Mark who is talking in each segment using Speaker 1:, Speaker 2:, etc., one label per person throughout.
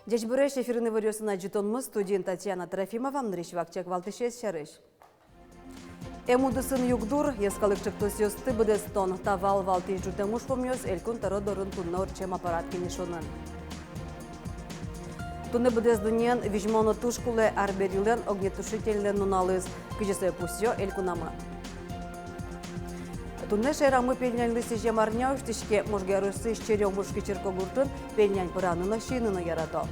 Speaker 1: Дечбуреш эфирный вариосына житонмыз студент Татьяна Трофимова, нрещвакчак валтышес шарыш. Эмудысын югдур, ескалык чыктосьёсты быдестон, тавал валти жутемуш помёс, элькун таро дорын тунна орчем аппарат кенешонын. Туны быдездунен вижмоно тушкуле арберилен огнетушительлен нуналыз, кыжесе пусьё элькунама. Тунне шерамы пельнянлы сижем арня уштишке можгарысы ищерём мушки черкогуртын пельнянь пыранына шинына ярато.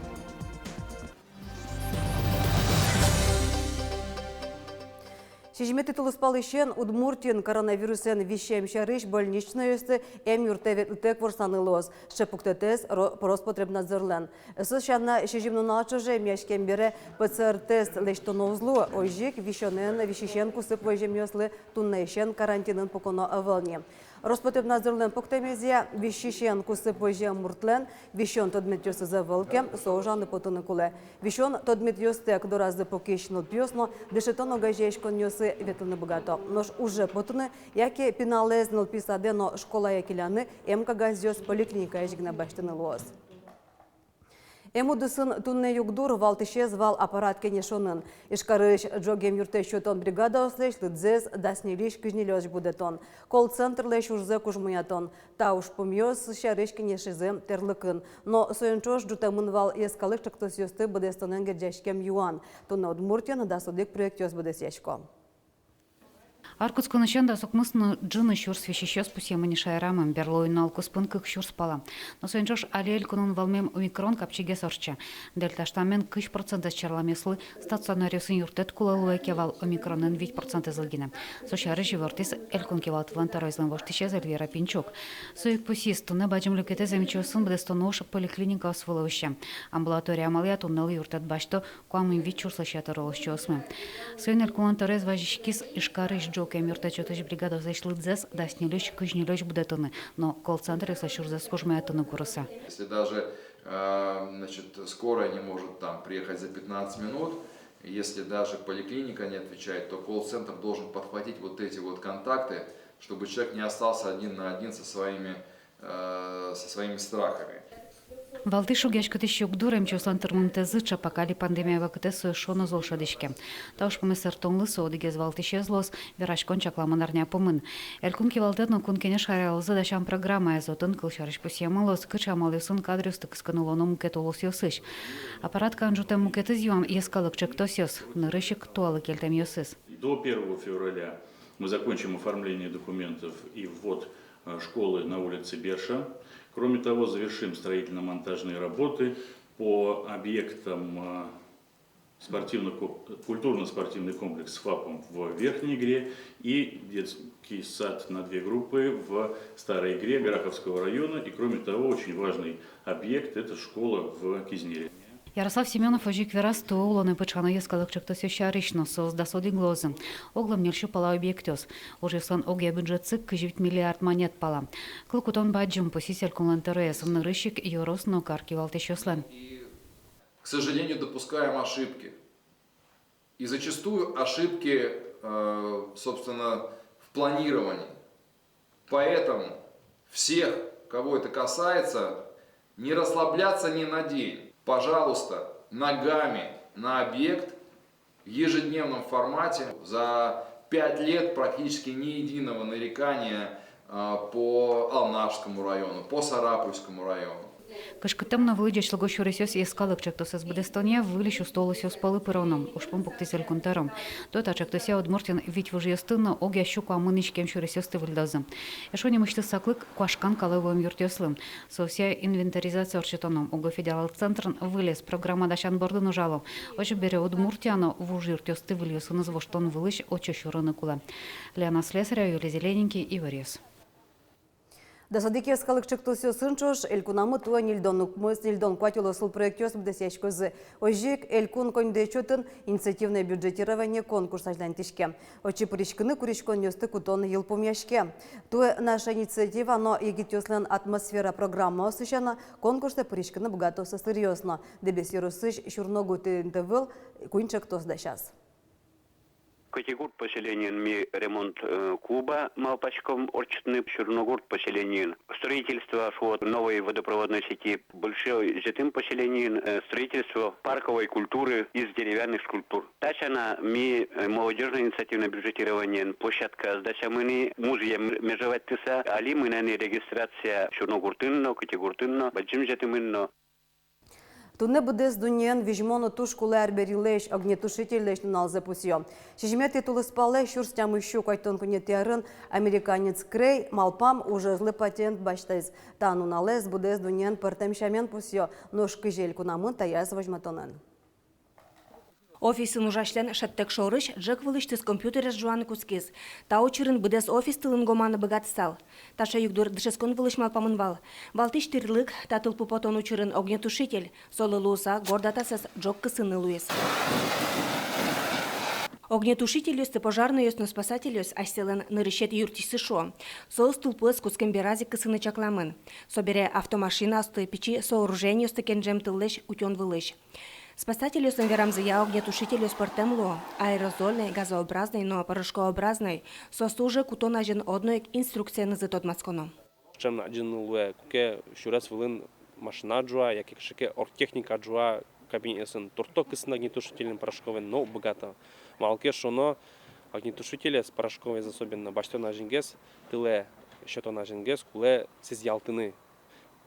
Speaker 1: Шижмети тулыспалышен Удмуртин коронавируsen вещем шарыш больничный өсті эм юртевет үтек ворсанылоз. Шепуктетес Роспотребнадзорлен. Сошанна шижимнун ачоже мяшкен бере ПЦР-тест лештонозлу ожик вишонен вишишен кусып вожемёслы туннейшен карантинын поконо авылне. Роспотребнадзорлен поктемезия вишишен кусып вожем муртлен вишон тодметёсы завылке соожаны потыны куле. Вишон тодметёстек доразы покишнул пьёсно дешетоно гажешкон нёсы ветлны богато. Нож уже потыны, яке пиналезнул писадено школа якиляны, эмка газёс поликлиника ежгна баштыны лоз. Эмудысын тунне югдур валтышез вал аппарат кенешонын. Ишкарыш джогем юрте счетон бригада ослеш лыдзез даснилиш кыжнилёж будетон. Колл-центр леш урзе кужмуятон. Тауш помьёс шарыш кенешезем терлыкын. Но соенчош джутамын вал ескалык чыктосьёсты будестонен герджешкем юан. Тунне Удмуртиян дасудык проектёс будесешко.
Speaker 2: Аркутскунышен да сокмысно джины щурс вещещёс пусемани шайрамым берлоин алкуспынкых щурс пала. Но соенчош алель кунун валмем омикрон капчиге сорча. Дельташтамен кыш процент черламеслы стационариусын юртет кулалуэ кевал омикронен 8% зылгина. Сошары живортис элькун кевал тванторойзлен воштище Эльвира Пинчук. Соек пусис тунне бачым люкете замечосын бдестонош поликлиника освыловыще. Амбулатория амалия туннел юртет башто куамын вид чурслащата ролощосмы. Соен элькун торез важишкис ишкарыш Кем юртачотыш бригада зашлыдзес даснилёш кыжнилёш будетоны, но колл-центр слышурзес кужмаятыны курыса.
Speaker 3: Если даже скорая не может там приехать за 15 минут, если даже поликлиника не отвечает, то колл-центр должен подхватить вот эти вот контакты, чтобы человек не остался один на один со своими страхами.
Speaker 2: Валтышу гешкатыш югдурем чослан термонтезы чапакали пандемия вакытесу шоно золшадышке. Тауш помесер тонлы соодигез валтыше злос, верашкон чакламанарня помын. Элькунки валтетно кункене шарялзы дашам программа эзотын кылшарыш пусемылос, кычамалысын кадрюстык сканулоно мукетолос йосыш. Аппарат канжутем мукетыз юам ескалык чектосьос, нырышик туалы кельтем йосыз.
Speaker 4: До 1 февраля мы закончим оформление документов и ввод школы на улице Берша. Кроме того, завершим строительно-монтажные работы по объектам культурно-спортивный комплекс с ФАПом в Верхней Игре и детский сад на 2 группы в Старой Игре Гороховского района. И кроме того, очень важный объект – это школа в Кизнере.
Speaker 2: Ярослав Семенов ожик верасту улоны пычана ескалык чыктосы шарышно соз дасоди глозы. Оглам нершу пала объектёс. Ожеслан огя бюджетсы кыживит миллиард монет пала. Клыкутон баджим посисель кулантерес в нарышик юрос но карки валтещослен.
Speaker 3: К сожалению, допускаем ошибки. И зачастую ошибки, собственно, в планировании. Поэтому всех, кого это касается, не расслабляться ни на день. Пожалуйста, ногами на объект в ежедневном формате. За 5 лет практически ни единого нарекания по Алнашскому району, по Сарапульскому району.
Speaker 2: Кышкытым на вылыдеш лгощуресёс ескалык чектосыз Бдестония вылещу столосёс палы пыроном, ушпом пуктисель кунтаром. Тота чектося Удмуртин ведь вожьёстынна огя щуку амынычкем шуресёсты выльдазы. Эшоне мышты саклык куашкан калывым юртёслым. Сося инвентаризация орчетоном. Ого федерал центрн вылез программа дашан бордын ужалов. Оже бере Удмуртиано вуж юртёсты выльёсын из воштон вылыщ очо щурыны кула. Леона Слесаря, Юлия Зелененький и Варес.
Speaker 1: Дасадыке скалыкчыктысы сынчош, элькунамы туа нильдон укмыс, нильдон кватило сыл проектёс бдесячкозы. Ожик элькун коньде чотын инициативное бюджетирование конкурс ажлантишке. Очи пришкыны куришкон ёсты кутон ел помяшке. Туа наша инициатива, но егитёслен атмосфера программа осыщана, конкурсы пришкыны богатоса серьезно. Дебес юрусыш шурногу тынтывыл куинчак тос да щас.
Speaker 5: Котигурт поселениен ми ремонт клуба Малпачком, Орчетный, Черногорд поселениен. Строительство новой водопроводной сети, Большой Жетым поселениен, строительство парковой культуры из деревянных скульптур. Тачана ми молодежное инициативное бюджетирование, площадка сдача мыны, музей межевать тыса, али мынани регистрация Черногуртынно, Котигуртынно, Баджим Жетымынно.
Speaker 1: Туне буде з дунєн віжмоно тушку лерберілеш огнетушитель налзе пусьо. Шижме титулы спале шурстям ищу кайтон кунетярын американец крей малпам уже злы патент баштайз. Тану налез буде з дунєн пертемшамен пусьо, ножки жель кунамын таяз вожматонен.
Speaker 6: Офисын ужашлен шаттек шорыш, джек вылышты с компьютера с жуаны кускиз. Та очерын будес офис тылын гоманы богатстал. Таша югдур дышескон вылышмал памынвал. Валтыш тырлык, татыл пупотон очерын огнетушитель. Солы луса, гордатасыз джок кысыны луес. Огнетушитель өсті пожарный өсті спасатель өс айселен нырышет юртисі шо. Сол стулпыз кускемберази кысыны чакламын. Собере автомашина асты печи сооружение өсті кенжем тыллыш утен вылыш. Спасатель өсін верамзыя огнетушитель өс портемло, аэрозольный, газообразный, но порошкообразный, сосуже кутон ажен одной инструкция назы тотмасконо.
Speaker 7: Чем один луэ, ке шурас вылын машина джуа, як шеке оргтехника джуа, кабинесен торток с огнетушителем порошковым, но богато. Малке шоно огнетушителя с порошковой особенно баштон аженгес, тыле щетон аженгес, куле сез ялтыны.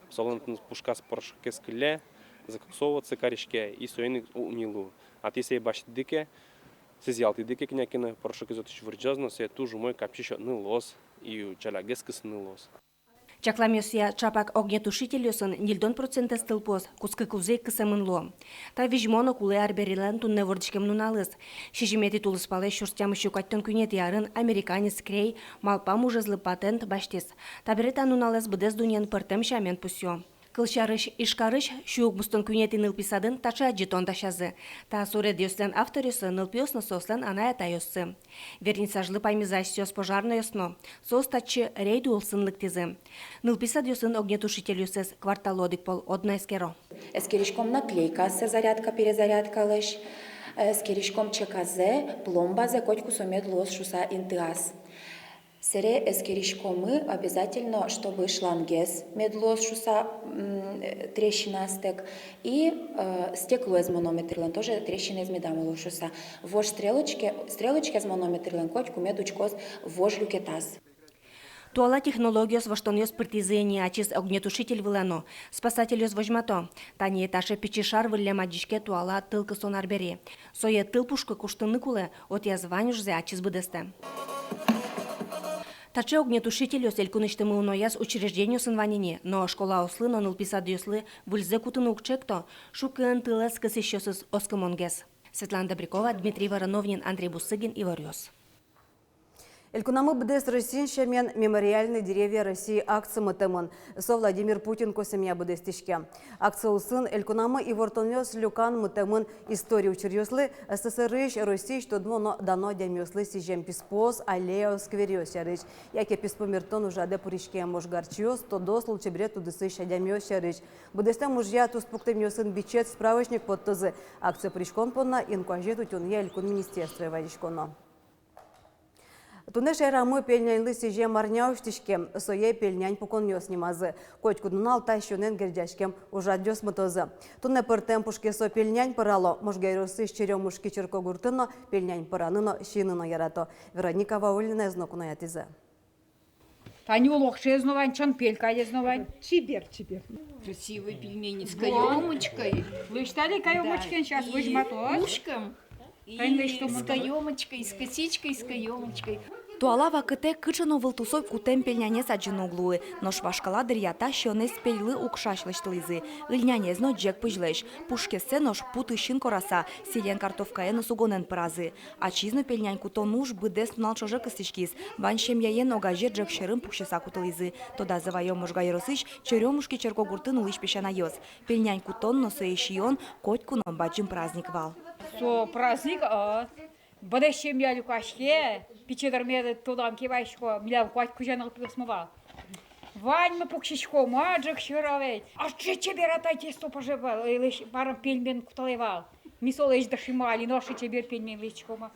Speaker 7: Солонтын пушка с порошкес кыле, закоксовываться каришке и союзник унилу. А ты себе башти дике, сезялты дике княкина порошок изотыш вырджазно, се тужу мой капчище нылос и чалягескис нылос.
Speaker 6: Чакламесия чапак огнетушитель өсін нильдон процента стылпоз, кускы кузей кысымын ло. Та вижмоно куле арберилен тунне вордышкем нуналыз. Шижимети тулыспале шурстям еще каттон күнет ярын американец крей, малпам уже злы патент баштис. Таберета нуналыз бдез дуньян пыртем шамен пусё. Кылшарыш ишкарыш шук бустон күнети нылписадын тача жетон ташазы. Та суре дёслен авторисы нылпиосно сослен аная тайосы. Вернисажлы паймизасиос пожарно осно. Сос тачы рейду улсынлык тизы. Нылписа дёсын огнетушитель юсес кварталодик пол одна эскеро.
Speaker 8: Эскеришком наклейка се зарядка перезарядка лыш. Эскеришком ЧКЗ пломбазе котьку сомет лос шуса интыас. Сере эскеришкомы обязательно, чтобы шлангез медлос шуса трещинастек и стекло из манометрлен тоже трещина из медамылу шуса. Вож стрелочки из манометрлен котьку медучкоз вож люкетас.
Speaker 6: Туала технологиос воштон ёс партизыни ачис огнетушитель вылано. Спасатель ёс вожмато. Тани этаже печишар вылля мадишке туала тылкы сонар бери. Сое тыл пушка куштыны куле от язванюшзе ачис быдесте. Таче огнетушитель ёс элькуныштымы унояс учреждению сынванине, но школа ослы ноныл писад ёслы выльзе кутыны укчекто, шукын тылес кысыщёсыз оскомонгес. Светлана Добрякова, Дмитрий Вороновнин, Андрей Бусыгин, Иварёс.
Speaker 1: Элькунамы бдес Российщамен мемориальные деревья России акция мытымын. Со Владимир Путин косемья бдес тишке. Акция усын Элькунамы и вортонёс люкан мытымын историю черёслы СССР России, что дано дямёслы сижем писпос, аллео скверёс ярыч. Яке писпомертон уже аде пуришке можгарчёс, то дослу чебре тудысы шадямёс ярыч. Бдесте мужья туспуктемёсын бичет справочник под тозы. Акция пришкон понна инкуажет утюн я Элькун министерство вадишконо. Туне шайрамы пельнянлы сиже марняуштишкем, сое пельнянь поконёс немазы. Котькудунал тащунен гердяшкем ужадёс мотозы. Туне пыртем пушке со пельнянь парало, можгайросы щерёмушки черкогуртыно, пельнянь параныно щиныно ярато. Вероника Ваулина знокуна ятизе.
Speaker 9: Таню лохше знавань, чанпелька я знавань.
Speaker 10: Чибер.
Speaker 9: Красивые пельмени с каемочкой. Вы читали каемочкой? Сейчас выжматос.
Speaker 10: Ушком. И с каемочкой, с косичкой, с каемочкой.
Speaker 6: Туалава кыте кычыно вылтусой кутем пельняне саджин углуы, но швашкала дырята щёнес пельлы укшашлыштылызы. Ильнянезно джек пыжлеш, пушкесе нож путыщин кораса, селен картовкаен сугонен празы. Ачизно пельнянь кутон уж быдес налчоже кыстышкиз, ваншем яен огаже джек шерым пукшеса кутылызы. Тода заваем можга еросыш, черемушки чергогуртын улыш пешанайоз. Пельнянь кутон носоещион, коть куном баджим праздник вал.
Speaker 9: Со праздник, будущем я люкашке, печедармеды тудам кивайшко, мляв квать кужанал пьесмова. Вань мы пукшишко, маджик шировать. А че тебе ратайте сто пожевал, лишь паром пельмен куталевал. Мисол еш дашимали, ноши тебе пельмен личкома.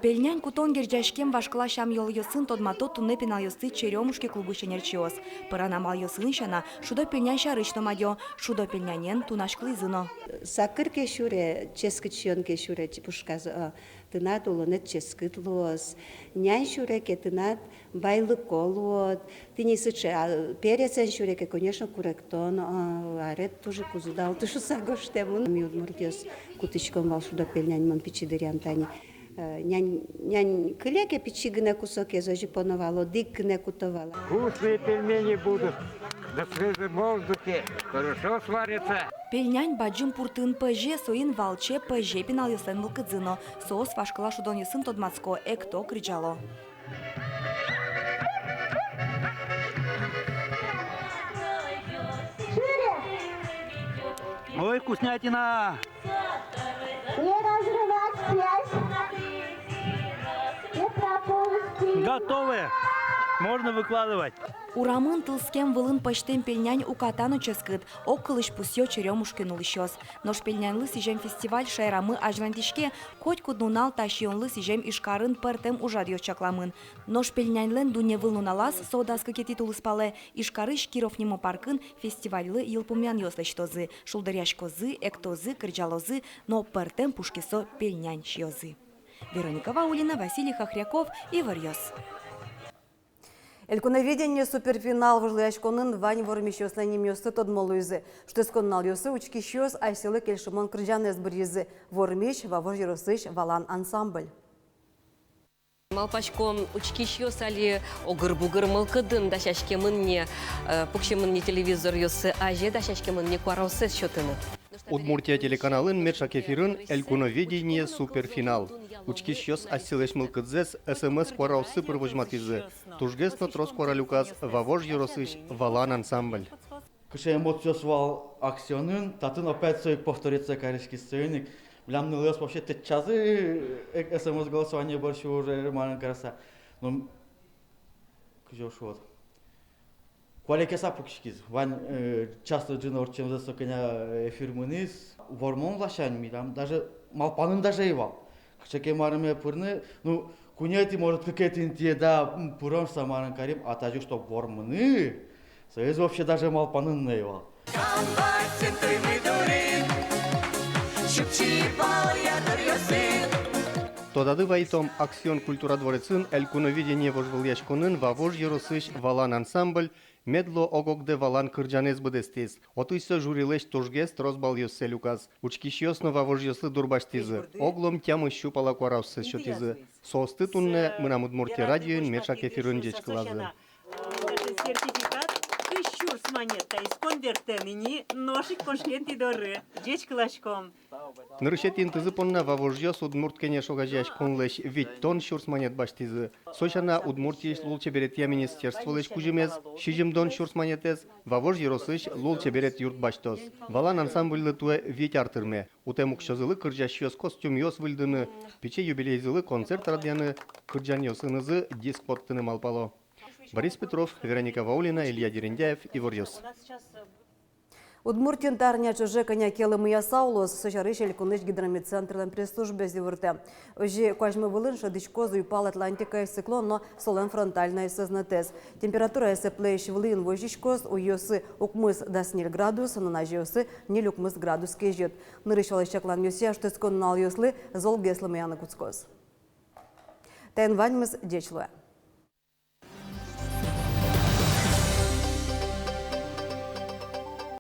Speaker 6: Пельнянь кутон герджашкем вашкла шам йол йосын тодмато тунне пенал йосы черемушки клубы шенерчиоз. Пыранамал йосын шана, шудо пельнянь шарышно мадё, шудо пельнянен тунашклы зыно.
Speaker 10: Сакырке шуре, ческычонке шуре, пушказ тынат улонет ческыт лос. Нянь шуреке тынат байлык колот. Ты не сыче, перецен шуреке, конечно, куректон, арет тоже кузудал, ты что сагоштемун. Ми удмуртиос кутычком вал шудо пельнянь мон пичидыриан тани. Нянь кыляке пичигне кусок езожи поновало, дикне кутовала.
Speaker 11: Вкусные пельмени будут, на свежем воздухе, хорошо сварятся.
Speaker 6: Пельнянь баджим пуртын пэже, соин валче пэже пенал йосен вылкыдзыно, соос вашкла шудон йосын тодмацко, экто кричало.
Speaker 11: Ой, вкуснятина!
Speaker 12: Не разрывать связь. Не пропустить.
Speaker 11: Готовы! Можно выкладывать.
Speaker 6: Урамын тылскем вылын паштем пельнянь укатану ческыт, оккылыш пусё черемушкин улыщёс. Нош пельнянлы сижем фестиваль шайрамы ажвантишке, коть куднунал тащионлы сижем ишкарын пертем ужадьёс чакламын. Нош пельнянлен дуне вылнуналас, содаскы титулы спале, ишкары шкиров нимо паркын фестивальлы йылпумян ёслыштозы, шулдыряшкозы, эктозы, кырджалозы, но пертем пушкесо пельнянь щёзы. Вероника Ваулина, Василий Хохряков, Ивар Йос.
Speaker 1: Элькуноведение суперфинал выжлыяшконын вань вормищёсна немёсты тодмолуйзы. Что сконнал ёсы учкищёс айсылы кельшимон кырджанез бірезі. Вормищ вавор жиросыш валан ансамбль.
Speaker 13: Малпачком учкищёс али огыр-бугыр мылкыдын дашашкемынне, пукшемынне телевизор ёсы аже дашашкемынне куараусыз шотыны.
Speaker 14: Удмуртия телеканалын медшак эфирын элькуноведение суперфинал. Учкищёс асилеш мылкыдзес СМС куараусы пырвыжматизы. Тужгесно трос куаралюказ вавож еросыш валан ансамбль.
Speaker 15: Кыше эмоциос вал акционын, татын опять соек повторится каришки сценик. Блям нылыз вообще тетчазы СМС голосование больше уже роман краса. Но кыжо шот. Quale sapukșchiz? Van часто джинор чем за соконя фирмыныз, вормон лашань мидам, даже малпанын даже его. Чеке марыме пырны, ну кунети может какие-то инте да пурон самаран карим, а тажу что вормыны, союз вообще даже малпанын на его.
Speaker 14: Тодады вайтом акцион культура дворецын элькуноведение вожвыльяшконын вавож еросыш валан ансамбль медло огогде валан кырджанез быдестез. Отыйса журилеш тожгест розбал йоссе люказ. Учкищёсно вавож йосы дурбаштизы. Оглом тямы щупала куаравсы шотизы. Соосты тунне мынам Удмуртия радиоин медшак эфирын дечкылазы.
Speaker 16: Сертификат кыщур с монетой с конвертемини ношик коншленти доры дечкылашком.
Speaker 14: Нырышетин тызы понна вавожьёс Удмурткене шогажяш конлеш ведь тон щурс монет баштизы. Сочана Удмуртиеш лулче берет я министерство леш кужимез, шижим дон щурс монетез, вавож еросыш лулче берет юрт баштос. Валан ансамбльлы туэ ведь артырме. Утемук шозылы кыржащёс костюм ёс выльдыны, пече юбилейзылы концерт радяны, кырджан ёсынызы диск поттыны малпало. Борис Петров, Вероника Ваулина, Илья Дерендяев, Ивар Йос.
Speaker 1: Удмуртин тарня чуже коня келымы ясаулос, сочарыш элькуныш гидромедцентрдан пресс-службе зевырте. Ожи кважмы вылын шадычко зуйпал Атлантика циклон, но солен фронтальная сознатез. Температура эсеплейш вылын вожичкос, у йосы укмыс дасниль градус, но на йосы ниль укмыс градус кежет. Нырышалыш чаклан йосе, что сконнал йослы, зол геслымы яны куцкос. Тен ваньмыз дечлуя.